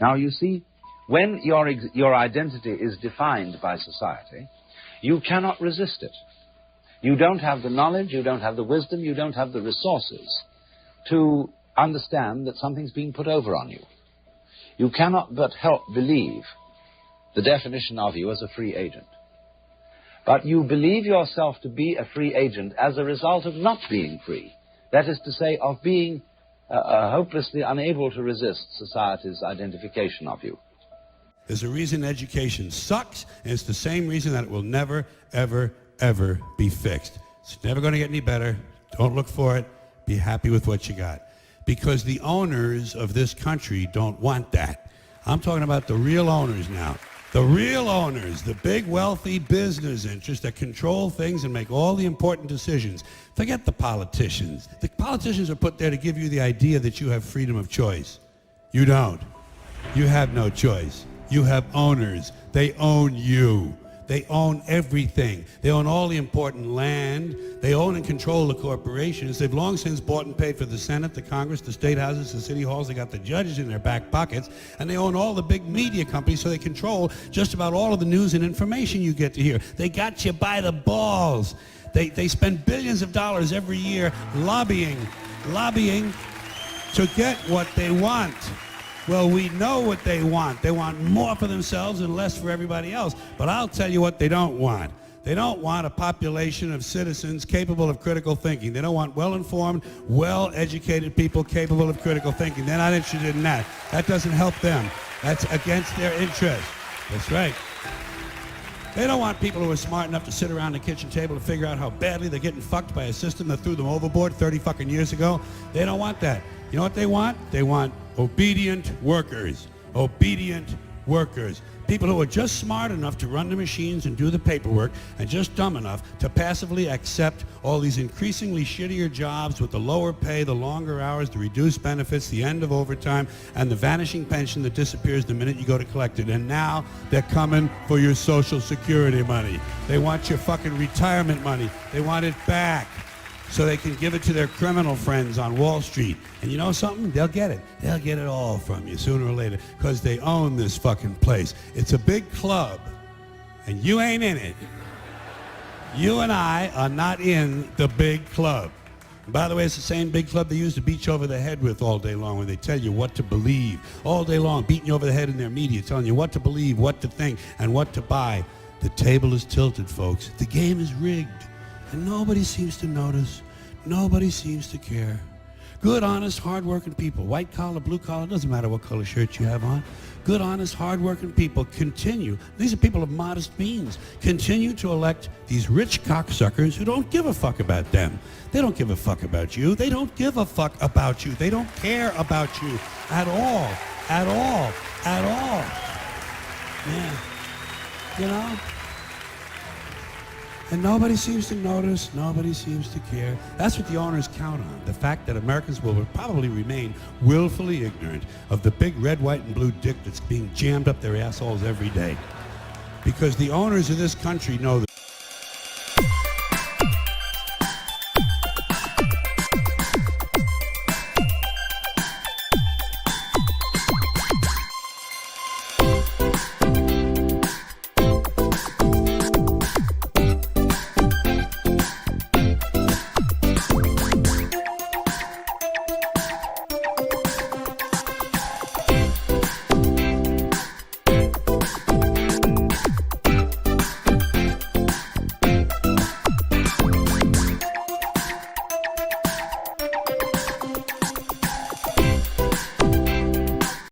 Now, you see, when your identity is defined by society, you cannot resist it. You don't have the knowledge, you don't have the wisdom, you don't have the resources to understand that something's being put over on you. You cannot but help believe the definition of you as a free agent. But you believe yourself to be a free agent as a result of not being free. That is to say, of being hopelessly unable to resist society's identification of you. There's a reason education sucks, and it's the same reason that it will never, ever, ever be fixed. It's never going to get any better. Don't look for it. Be happy with what you got. Because the owners of this country don't want that. I'm talking about the real owners now. The real owners, the big wealthy business interests that control things and make all the important decisions. Forget the politicians. The politicians are put there to give you the idea that you have freedom of choice. You don't. You have no choice. You have owners. They own you. They own everything. They own all the important land. They own and control the corporations. They've long since bought and paid for the Senate, the Congress, the state houses, the city halls. They got the judges in their back pockets. And they own all the big media companies, so they control just about all of the news and information you get to hear. They got you by the balls. They spend billions of dollars every year lobbying to get what they want. Well, we know what they want. They want more for themselves and less for everybody else. But I'll tell you what they don't want. They don't want a population of citizens capable of critical thinking. They don't want well-informed, well-educated people capable of critical thinking. They're not interested in that. That doesn't help them. That's against their interest. That's right. They don't want people who are smart enough to sit around the kitchen table to figure out how badly they're getting fucked by a system that threw them overboard 30 fucking years ago. They don't want that. You know what they want? They want obedient workers. Obedient workers. People who are just smart enough to run the machines and do the paperwork and just dumb enough to passively accept all these increasingly shittier jobs with the lower pay, the longer hours, the reduced benefits, the end of overtime, and the vanishing pension that disappears the minute you go to collect it. And now they're coming for your Social Security money. They want your fucking retirement money. They want it back, so they can give it to their criminal friends on Wall Street. And you know something? They'll get it. They'll get it all from you sooner or later, because they own this fucking place. It's a big club, and you ain't in it. You and I are not in the big club. And by the way, it's the same big club they use to beat you over the head with all day long when they tell you what to believe. All day long, beating you over the head in their media, telling you what to believe, what to think, and what to buy. The table is tilted, folks. The game is rigged. And nobody seems to notice. Nobody seems to care. Good, honest, hard-working people, white collar, blue collar, doesn't matter what color shirt you have on. Good, honest, hard-working people continue. These are people of modest means. Continue to elect these rich cocksuckers who don't give a fuck about them. They don't give a fuck about you. They don't give a fuck about you. They don't care about you at all. At all. At all. Yeah. You know? And nobody seems to notice, nobody seems to care. That's what the owners count on, the fact that Americans will probably remain willfully ignorant of the big red, white, and blue dick that's being jammed up their assholes every day. Because the owners of this country know